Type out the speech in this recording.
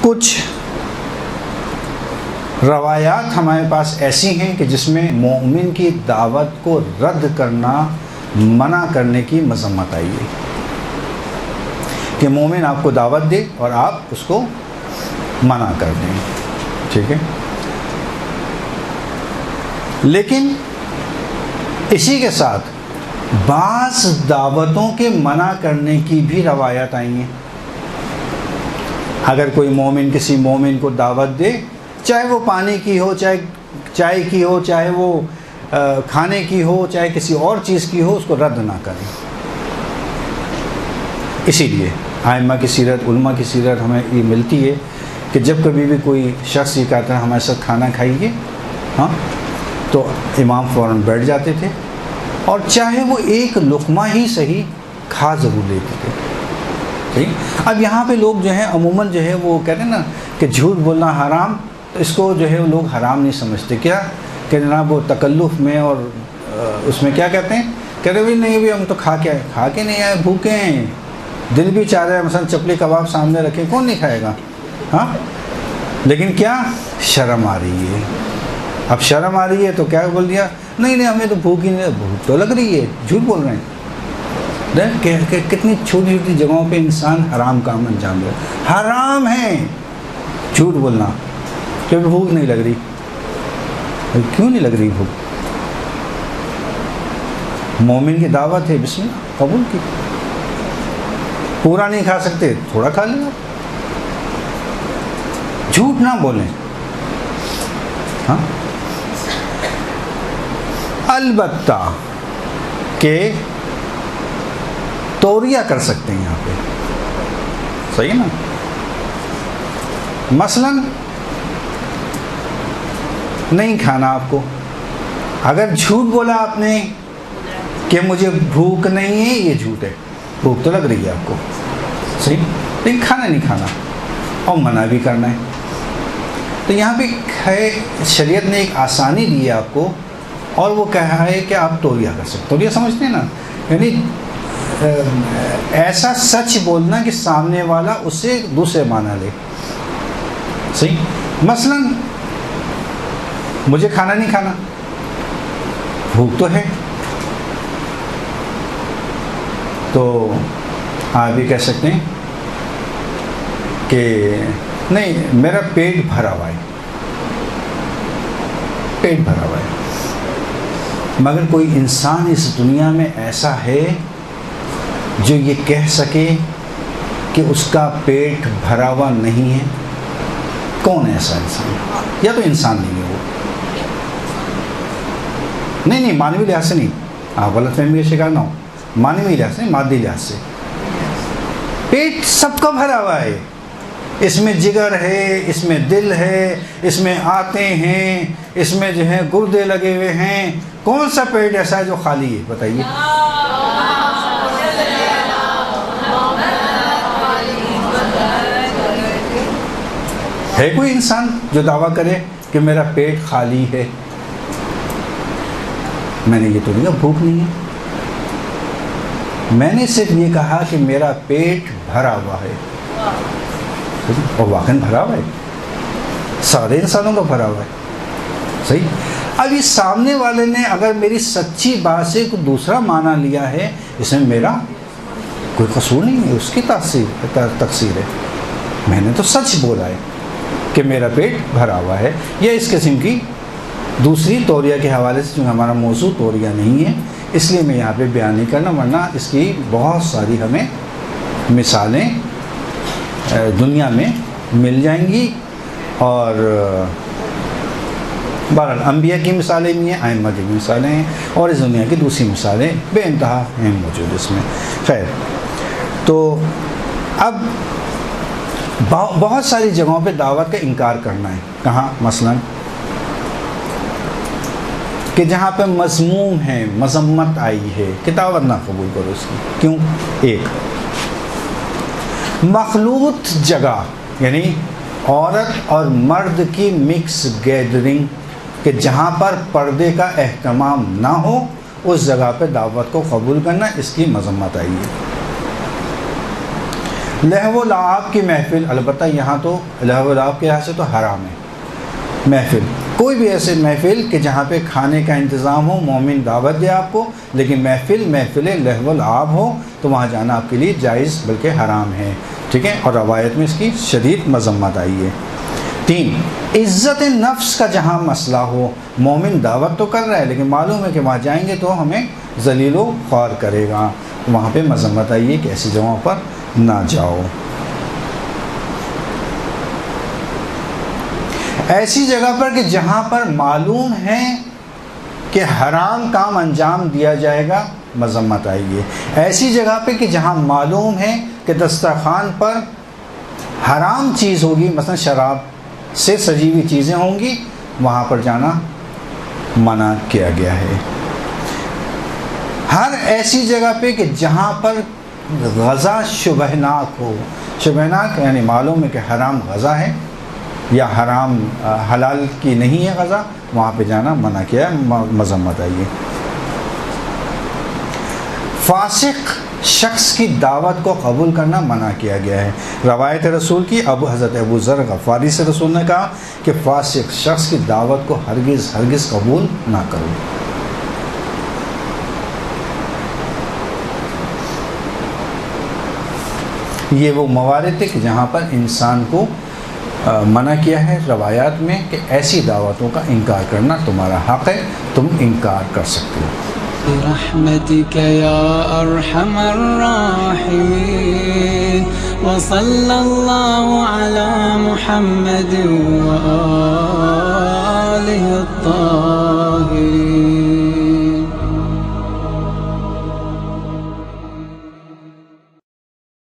کچھ روایات ہمارے پاس ایسی ہیں کہ جس میں مومن کی دعوت کو رد کرنا، منع کرنے کی مذمت آئی ہے کہ مومن آپ کو دعوت دے اور آپ اس کو منع کر دیں، ٹھیک ہے. لیکن اسی کے ساتھ بعض دعوتوں کے منع کرنے کی بھی روایات آئی ہیں. اگر کوئی مومن کسی مومن کو دعوت دے، چاہے وہ پانی کی ہو، چاہے چائے کی ہو، چاہے وہ کھانے کی ہو، چاہے کسی اور چیز کی ہو، اس کو رد نہ کریں. اسی لیے ائمہ کی سیرت، علماء کی سیرت ہمیں یہ ملتی ہے کہ جب کبھی بھی کوئی شخص یہ کہتا ہے ہمارے ساتھ کھانا کھائیے، ہاں، تو امام فوراً بیٹھ جاتے تھے اور چاہے وہ ایک لقمہ ہی صحیح کھا ضرور لیتے تھے. ٹھیک. اب یہاں پہ لوگ جو ہیں عموماً جو ہے وہ کہتے ہیں نا کہ جھوٹ بولنا حرام، تو اس کو جو ہے لوگ حرام نہیں سمجھتے. کیا کہ جناب وہ تکلف میں اور اس میں کیا کہتے ہیں، کہتے ہیں نہیں بھی ہم تو کھا کے نہیں آئے، بھوکے ہیں، دل بھی چاہ رہا ہے مثلا چپلی کباب سامنے رکھیں، کون نہیں کھائے گا، ہاں. لیکن کیا شرم آ رہی ہے. اب شرم آ رہی ہے تو کیا بول دیا، نہیں ہمیں تو بھوک ہی نہیں، بھوک تو لگ رہی ہے، جھوٹ بول رہے ہیں. کتنی چھوٹی چھوٹی جگہوں پہ انسان حرام کام انجام دے. حرام ہے جھوٹ بولنا کہ بھوک نہیں لگ رہی. کیوں نہیں لگ رہی بھوک؟ مومن کی دعوت ہے، بسم اللہ قبول کی. پورا نہیں کھا سکتے، تھوڑا کھا لیں. جھوٹ نہ بولیں. ہاں، البتہ کہ توریہ کر سکتے ہیں یہاں پہ، صحیح نا. مثلا نہیں کھانا آپ کو، اگر جھوٹ بولا آپ نے کہ مجھے بھوک نہیں ہے، یہ جھوٹ ہے. بھوک تو لگ رہی ہے آپ کو، صحیح، لیکن کھانا نہیں کھانا اور منع بھی کرنا ہے. تو یہاں پہ ہے شریعت نے ایک آسانی دی ہے آپ کو، اور وہ کہا ہے کہ آپ توریہ کر سکتے. توریہ سمجھتے ہیں نا، یعنی ایسا سچ بولنا کہ سامنے والا اس سے دوسرے معنی لے. صحیح. مثلا مجھے کھانا نہیں کھانا، بھوک تو ہے، تو آپ بھی کہہ سکتے ہیں کہ نہیں میرا پیٹ بھرا ہوا ہے، پیٹ بھرا ہوا ہے. مگر کوئی انسان اس دنیا میں ایسا ہے جو یہ کہہ سکے کہ اس کا پیٹ بھرا ہوا نہیں ہے؟ کون ہے ایسا انسان؟ یا تو انسان نہیں ہے وہ. نہیں معنوی لحاظ سے نہیں، آپ غلط فہمی کا شکار نہ ہو. معنوی لحاظ سے، مادی لحاظ سے پیٹ سب کا بھرا ہوا ہے. اس میں جگر ہے، اس میں دل ہے، اس میں آتے ہیں، اس میں جو ہے گردے لگے ہوئے ہیں. کون سا پیٹ ایسا ہے جو خالی ہے؟ بتائیے. ہے کوئی انسان جو دعویٰ کرے کہ میرا پیٹ خالی ہے؟ میں نے یہ تو نہیں کہا بھوک نہیں ہے، میں نے صرف یہ کہا کہ میرا پیٹ بھرا ہوا ہے. اور واقعاً بھرا ہوا ہے، سارے انسانوں کا بھرا ہوا ہے. صحیح. اب اس سامنے والے نے اگر میری سچی بات سے کوئی دوسرا معنی لیا ہے، اس میں میرا کوئی قصور نہیں ہے، اس کی تقصیر ہے. میں نے تو سچ بولا ہے کہ میرا پیٹ بھرا ہوا ہے. یا اس قسم کی دوسری توریہ کے حوالے سے، چونکہ ہمارا موضوع توریہ نہیں ہے اس لیے میں یہاں پہ بیان نہیں کرنا، ورنہ اس کی بہت ساری ہمیں مثالیں دنیا میں مل جائیں گی. اور بہرحال انبیاء کی مثالیں بھی ہیں، ائمہ کی بھی مثالیں ہیں، اور اس دنیا کی دوسری مثالیں بے انتہا ہیں موجود اس میں. خیر، تو اب بہت ساری جگہوں پہ دعوت کا انکار کرنا ہے. کہاں؟ مثلا کہ جہاں پہ مذموم ہے، مذمت آئی ہے کہ دعوت نہ قبول کرو اس کی. کیوں؟ ایک مخلوط جگہ، یعنی عورت اور مرد کی مکس گیدرنگ، کہ جہاں پر پردے کا اہتمام نہ ہو اس جگہ پہ دعوت کو قبول کرنا، اس کی مذمت آئی ہے. لہو و لعب کی محفل، البتہ یہاں تو لہو و لعب کے لحاظ سے تو حرام ہے محفل، کوئی بھی ایسے محفل کہ جہاں پہ کھانے کا انتظام ہو، مومن دعوت دے آپ کو، لیکن محفل لہو و لعب ہو تو وہاں جانا آپ کے لیے جائز بلکہ حرام ہے، ٹھیک ہے، اور روایت میں اس کی شدید مذمت آئی ہے۔ 3، عزت نفس کا جہاں مسئلہ ہو، مومن دعوت تو کر رہا ہے لیکن معلوم ہے کہ وہاں جائیں گے تو ہمیں ذلیل و خوار کرے گا، وہاں پہ مذمت آئی ہے کہ ایسی جگہوں پر نہ جاؤ۔ ایسی جگہ پر کہ جہاں پر معلوم ہے کہ حرام کام انجام دیا جائے گا، مذمت آئی ہے۔ ایسی جگہ پہ کہ جہاں معلوم ہے کہ دسترخوان پر حرام چیز ہوگی، مثلا شراب سے سجی ہوئی چیزیں ہوں گی، وہاں پر جانا منع کیا گیا ہے۔ ہر ایسی جگہ پہ کہ جہاں پر غذا شبہناک ہو، شبہناک یعنی معلوم ہے کہ حرام غذا ہے یا حرام حلال کی نہیں ہے غذا، وہاں پہ جانا منع کیا ہے، مذمت آئی ہے۔ فاسق شخص کی دعوت کو قبول کرنا منع کیا گیا ہے۔ روایت رسول کی حضرت ابو ذر غفاری سے رسول نے کہا کہ فاسق شخص کی دعوت کو ہرگز قبول نہ کرو۔ یہ وہ موارد تھے کہ جہاں پر انسان کو منع کیا ہے روایات میں کہ ایسی دعوتوں کا انکار کرنا تمہارا حق ہے، تم انکار کر سکتے ہو۔ برحمتك يا أرحم الراحمين وصلى الله على محمد وآله الطاهرين